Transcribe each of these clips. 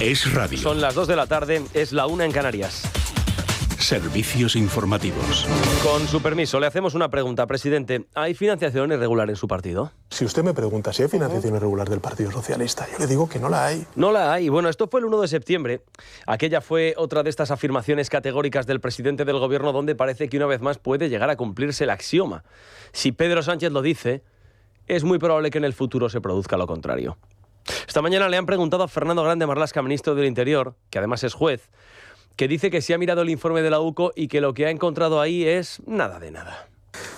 Es radio. Son las 2 de la tarde, es la 1 en Canarias. Servicios informativos. Con su permiso, le hacemos una pregunta, presidente. ¿Hay financiación irregular en su partido? Si usted me pregunta si hay financiación irregular del Partido Socialista, yo le digo que no la hay. No la hay. Bueno, esto fue el 1 de septiembre. Aquella fue otra de estas afirmaciones categóricas del presidente del gobierno donde parece que una vez más puede llegar a cumplirse el axioma. Si Pedro Sánchez lo dice, es muy probable que en el futuro se produzca lo contrario. Esta mañana le han preguntado a Fernando Grande Marlaska, ministro del Interior, que además es juez, que dice que sí ha mirado el informe de la UCO y que lo que ha encontrado ahí es nada de nada.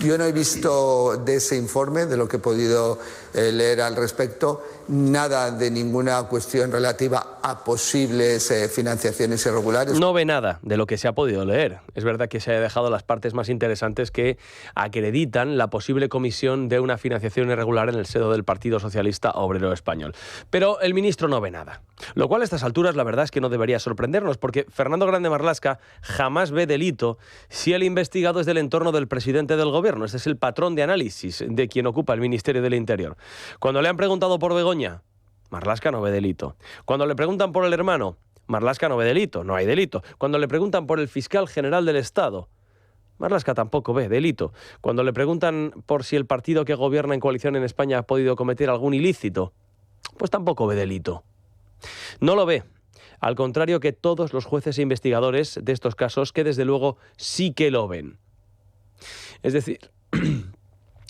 Yo no he visto de ese informe, de lo que he podido leer al respecto, nada de ninguna cuestión relativa a posibles financiaciones irregulares. No ve nada de lo que se ha podido leer. Es verdad que se ha dejado las partes más interesantes que acreditan la posible comisión de una financiación irregular en el seno del Partido Socialista Obrero Español. Pero el ministro no ve nada. Lo cual a estas alturas la verdad es que no debería sorprendernos, porque Fernando Grande Marlaska jamás ve delito si el investigado es del entorno del presidente del gobierno. Este es el patrón de análisis de quien ocupa el Ministerio del Interior. Cuando le han preguntado por Begoña, Marlaska no ve delito. Cuando le preguntan por el hermano, Marlaska no ve delito, no hay delito. Cuando le preguntan por el fiscal general del Estado, Marlaska tampoco ve delito. Cuando le preguntan por si el partido que gobierna en coalición en España ha podido cometer algún ilícito, pues tampoco ve delito. No lo ve. Al contrario que todos los jueces e investigadores de estos casos, que desde luego sí que lo ven. Es decir,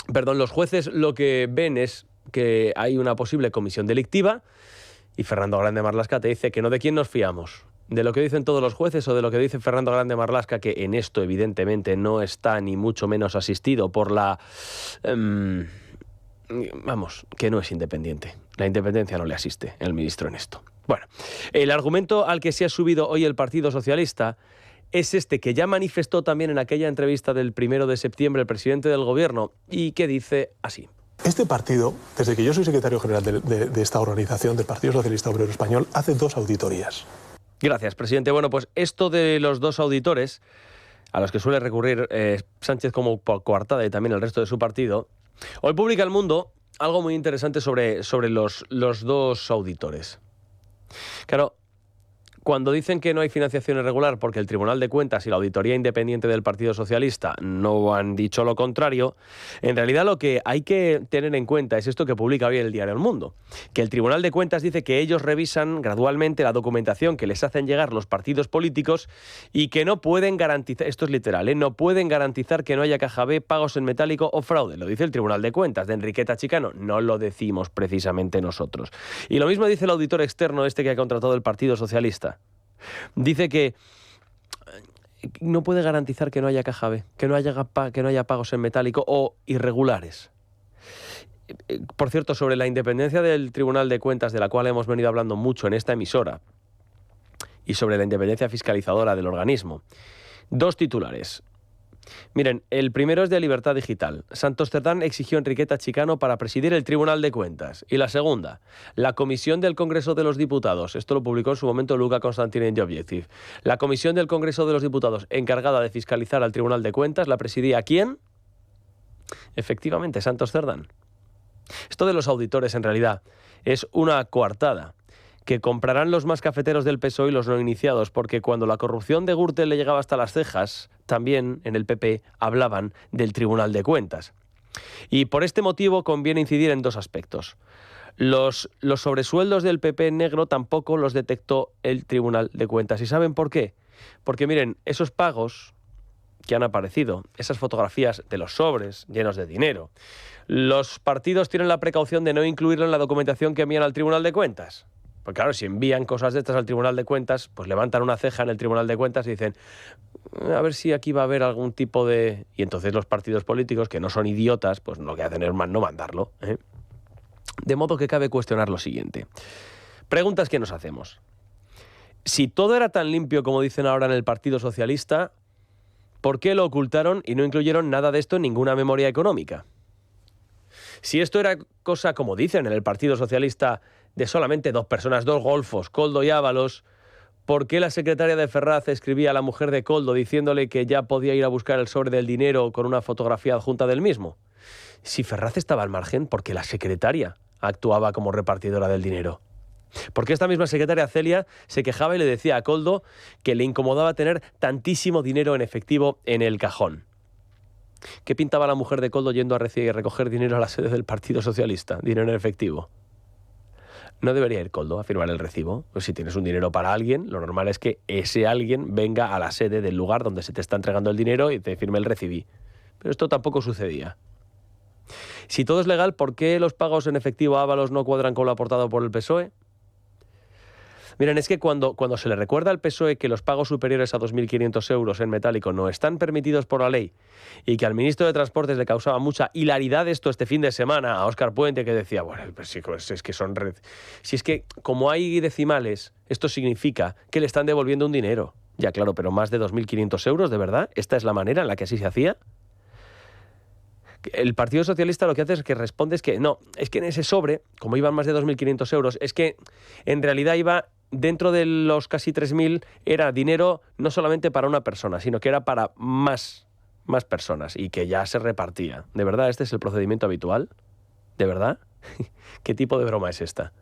los jueces lo que ven es que hay una posible comisión delictiva y Fernando Grande Marlaska te dice que no. ¿De quién nos fiamos? ¿De lo que dicen todos los jueces o de lo que dice Fernando Grande Marlaska, que en esto evidentemente no está ni mucho menos asistido por la... que no es independiente. La independencia no le asiste el ministro en esto. Bueno, el argumento al que se ha subido hoy el Partido Socialista es este que ya manifestó también en aquella entrevista del 1 de septiembre el presidente del gobierno y que dice así. Este partido, desde que yo soy secretario general de esta organización, del Partido Socialista Obrero Español, hace 2 auditorías. Gracias, presidente. Bueno, pues esto de los 2 auditores, a los que suele recurrir Sánchez como por coartada y también el resto de su partido, hoy publica El Mundo algo muy interesante sobre los 2 auditores. Claro, cuando dicen que no hay financiación irregular porque el Tribunal de Cuentas y la Auditoría Independiente del Partido Socialista no han dicho lo contrario, en realidad lo que hay que tener en cuenta es esto que publica hoy el diario El Mundo, que el Tribunal de Cuentas dice que ellos revisan gradualmente la documentación que les hacen llegar los partidos políticos y que no pueden garantizar, esto es literal, no pueden garantizar que no haya caja B, pagos en metálico o fraude. Lo dice el Tribunal de Cuentas de Enriqueta Chicano, no lo decimos precisamente nosotros. Y lo mismo dice el auditor externo que ha contratado el Partido Socialista. Dice que no puede garantizar que no haya caja B, que no haya pagos en metálico o irregulares. Por cierto, sobre la independencia del Tribunal de Cuentas, de la cual hemos venido hablando mucho en esta emisora, y sobre la independencia fiscalizadora del organismo, 2 titulares. Miren, el primero es de Libertad Digital. Santos Cerdán exigió a Enriqueta Chicano para presidir el Tribunal de Cuentas. Y la segunda, la Comisión del Congreso de los Diputados. Esto lo publicó en su momento Luca Constantini en The Objective. La Comisión del Congreso de los Diputados encargada de fiscalizar al Tribunal de Cuentas, ¿la presidía quién? Efectivamente, Santos Cerdán. Esto de los auditores en realidad es una coartada que comprarán los más cafeteros del PSOE y los no iniciados, porque cuando la corrupción de Gürtel le llegaba hasta las cejas, también en el PP hablaban del Tribunal de Cuentas. Y por este motivo conviene incidir en 2 aspectos. Los sobresueldos del PP en negro tampoco los detectó el Tribunal de Cuentas. ¿Y saben por qué? Porque miren, esos pagos que han aparecido, esas fotografías de los sobres llenos de dinero, los partidos tienen la precaución de no incluirlo en la documentación que envían al Tribunal de Cuentas. Porque claro, si envían cosas de estas al Tribunal de Cuentas, pues levantan una ceja en el Tribunal de Cuentas y dicen, a ver si aquí va a haber algún tipo de... Y entonces los partidos políticos, que no son idiotas, pues lo que hacen es no mandarlo, ¿eh? De modo que cabe cuestionar lo siguiente. Preguntas que nos hacemos. Si todo era tan limpio como dicen ahora en el Partido Socialista, ¿por qué lo ocultaron y no incluyeron nada de esto en ninguna memoria económica? Si esto era cosa, como dicen en el Partido Socialista, de solamente 2 personas, 2 golfos, Koldo y Ábalos, ¿por qué la secretaria de Ferraz escribía a la mujer de Koldo diciéndole que ya podía ir a buscar el sobre del dinero con una fotografía adjunta del mismo? Si Ferraz estaba al margen, ¿por qué la secretaria actuaba como repartidora del dinero? Porque esta misma secretaria Celia se quejaba y le decía a Koldo que le incomodaba tener tantísimo dinero en efectivo en el cajón. ¿Qué pintaba la mujer de Koldo yendo a recoger dinero a la sede del Partido Socialista? Dinero en efectivo. ¿No debería ir Koldo a firmar el recibo? Pues si tienes un dinero para alguien, lo normal es que ese alguien venga a la sede del lugar donde se te está entregando el dinero y te firme el recibí. Pero esto tampoco sucedía. Si todo es legal, ¿por qué los pagos en efectivo a Ábalos no cuadran con lo aportado por el PSOE? Miren, es que cuando se le recuerda al PSOE que los pagos superiores a 2.500 euros en metálico no están permitidos por la ley y que al ministro de Transportes le causaba mucha hilaridad esto este fin de semana a Óscar Puente, que decía, bueno, pues sí, es que son... Si es que como hay decimales, esto significa que le están devolviendo un dinero. Ya, claro, pero más de 2.500 euros, ¿de verdad? ¿Esta es la manera en la que así se hacía? El Partido Socialista lo que hace es que responde es que no, es que en ese sobre, como iban más de 2.500 euros, es que en realidad iba... Dentro de los casi 3.000 era dinero no solamente para una persona, sino que era para más personas y que ya se repartía. ¿De verdad este es el procedimiento habitual? ¿De verdad? ¿Qué tipo de broma es esta?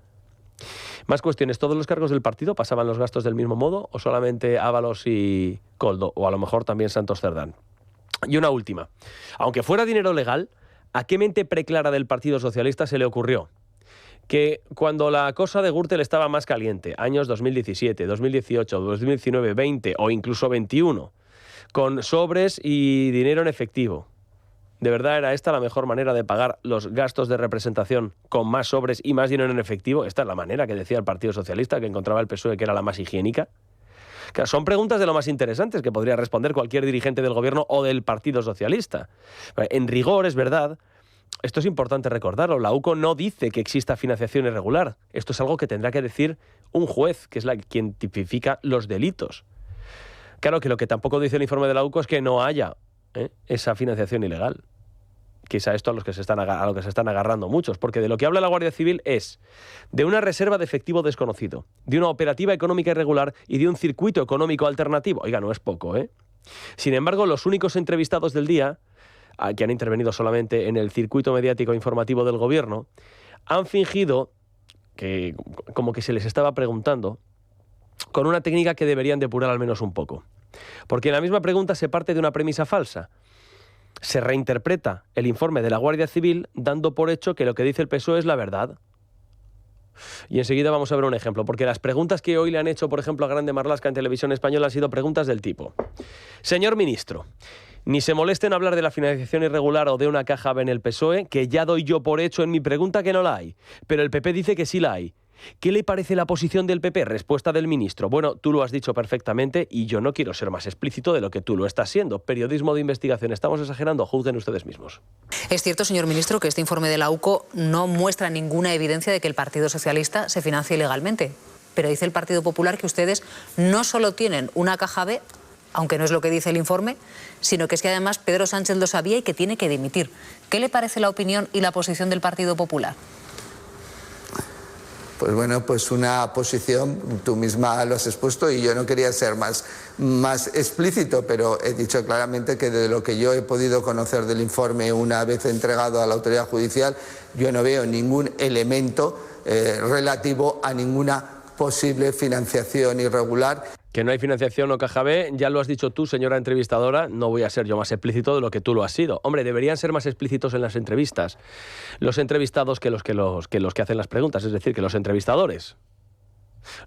Más cuestiones. ¿Todos los cargos del partido pasaban los gastos del mismo modo o solamente Ábalos y Koldo? O a lo mejor también Santos Cerdán. Y una última. Aunque fuera dinero legal, ¿a qué mente preclara del Partido Socialista se le ocurrió que cuando la cosa de Gürtel estaba más caliente, años 2017, 2018, 2019, 20 o incluso 21, con sobres y dinero en efectivo, ¿de verdad era esta la mejor manera de pagar los gastos de representación con más sobres y más dinero en efectivo? ¿Esta es la manera que decía el Partido Socialista, que encontraba el PSOE que era la más higiénica? Claro, son preguntas de lo más interesantes que podría responder cualquier dirigente del Gobierno o del Partido Socialista. En rigor, es verdad. Esto es importante recordarlo. La UCO no dice que exista financiación irregular. Esto es algo que tendrá que decir un juez, que es quien tipifica los delitos. Claro que lo que tampoco dice el informe de la UCO es que no haya esa financiación ilegal. Que es a esto a lo que se están agarrando muchos. Porque de lo que habla la Guardia Civil es de una reserva de efectivo desconocido, de una operativa económica irregular y de un circuito económico alternativo. Oiga, no es poco, ¿eh? Sin embargo, los únicos entrevistados del día, que han intervenido solamente en el circuito mediático informativo del gobierno, han fingido que como que se les estaba preguntando con una técnica que deberían depurar al menos un poco. Porque en la misma pregunta se parte de una premisa falsa. Se reinterpreta el informe de la Guardia Civil dando por hecho que lo que dice el PSOE es la verdad. Y enseguida vamos a ver un ejemplo, porque las preguntas que hoy le han hecho, por ejemplo, a Grande Marlaska en Televisión Española han sido preguntas del tipo: señor ministro, ni se moleste en hablar de la financiación irregular o de una caja B en el PSOE, que ya doy yo por hecho en mi pregunta que no la hay, pero el PP dice que sí la hay. ¿Qué le parece la posición del PP? Respuesta del ministro: bueno, tú lo has dicho perfectamente y yo no quiero ser más explícito de lo que tú lo estás siendo. Periodismo de investigación. ¿Estamos exagerando? Juzguen ustedes mismos. Es cierto, señor ministro, que este informe de la UCO no muestra ninguna evidencia de que el Partido Socialista se financie ilegalmente. Pero dice el Partido Popular que ustedes no solo tienen una caja B, aunque no es lo que dice el informe, sino que es que además Pedro Sánchez lo sabía y que tiene que dimitir. ¿Qué le parece la opinión y la posición del Partido Popular? Pues bueno, pues una posición, tú misma lo has expuesto y yo no quería ser más explícito, pero he dicho claramente que de lo que yo he podido conocer del informe una vez entregado a la autoridad judicial, yo no veo ningún elemento relativo a ninguna posible financiación irregular. Que no hay financiación o caja B, ya lo has dicho tú, señora entrevistadora, no voy a ser yo más explícito de lo que tú lo has sido. Hombre, deberían ser más explícitos en las entrevistas los entrevistados que los que hacen las preguntas, es decir, que los entrevistadores.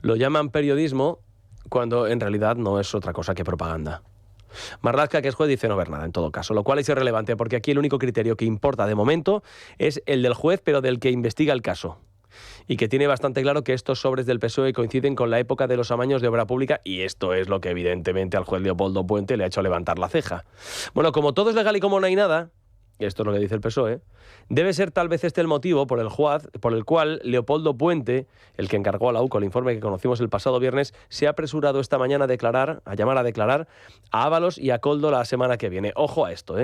Lo llaman periodismo cuando en realidad no es otra cosa que propaganda. Marlaska, que es juez, dice no ver nada en todo caso, lo cual es irrelevante porque aquí el único criterio que importa de momento es el del juez, pero del que investiga el caso. Y que tiene bastante claro que estos sobres del PSOE coinciden con la época de los amaños de obra pública, y esto es lo que evidentemente al juez Leopoldo Puente le ha hecho levantar la ceja. Bueno, como todo es legal y como no hay nada, y esto es lo que dice el PSOE, debe ser tal vez este el motivo por el cual Leopoldo Puente, el que encargó a la UCO el informe que conocimos el pasado viernes, se ha apresurado esta mañana a llamar a declarar a Ábalos y a Koldo la semana que viene. Ojo a esto,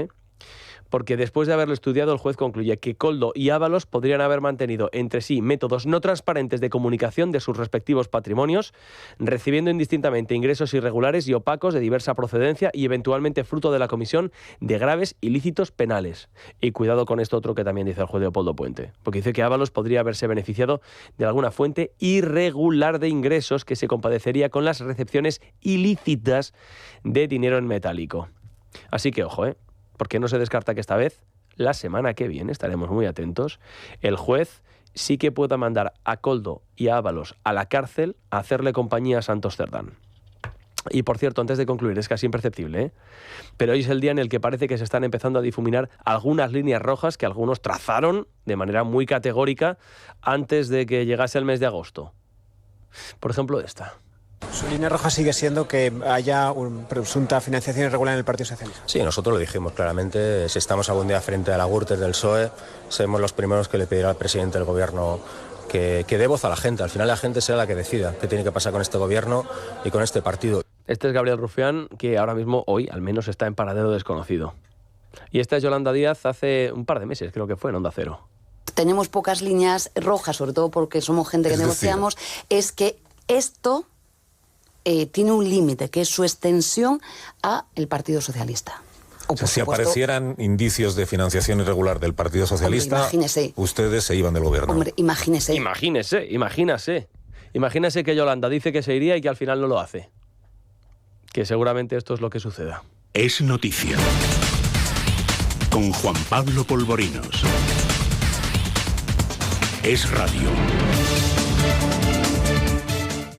porque después de haberlo estudiado, el juez concluye que Koldo y Ábalos podrían haber mantenido entre sí métodos no transparentes de comunicación de sus respectivos patrimonios, recibiendo indistintamente ingresos irregulares y opacos de diversa procedencia y eventualmente fruto de la comisión de graves ilícitos penales. Y cuidado con esto otro que también dice el juez Leopoldo Puente, porque dice que Ábalos podría haberse beneficiado de alguna fuente irregular de ingresos que se compadecería con las recepciones ilícitas de dinero en metálico. Así que ojo, porque no se descarta que esta vez, la semana que viene, estaremos muy atentos, el juez sí que pueda mandar a Koldo y a Ábalos a la cárcel a hacerle compañía a Santos Cerdán. Y por cierto, antes de concluir, es casi imperceptible, pero hoy es el día en el que parece que se están empezando a difuminar algunas líneas rojas que algunos trazaron de manera muy categórica antes de que llegase el mes de agosto. Por ejemplo, esta. Su línea roja sigue siendo que haya una presunta financiación irregular en el Partido Socialista. Sí, nosotros lo dijimos claramente. Si estamos algún día frente a la Gürtel del PSOE, seremos los primeros que le pedirá al presidente del gobierno que dé voz a la gente. Al final la gente será la que decida qué tiene que pasar con este gobierno y con este partido. Este es Gabriel Rufián, que ahora mismo, hoy, al menos, está en paradero desconocido. Y esta es Yolanda Díaz hace un par de meses, creo que fue, en Onda Cero. Tenemos pocas líneas rojas, sobre todo porque somos gente que negociamos, es que esto tiene un límite, que es su extensión a el Partido Socialista. O sea, si aparecieran indicios de financiación irregular del Partido Socialista, hombre, ustedes se iban del gobierno. Hombre, imagínese. Imagínese que Yolanda dice que se iría y que al final no lo hace. Que seguramente esto es lo que suceda. Es noticia. Con Juan Pablo Polvorinos. Es radio.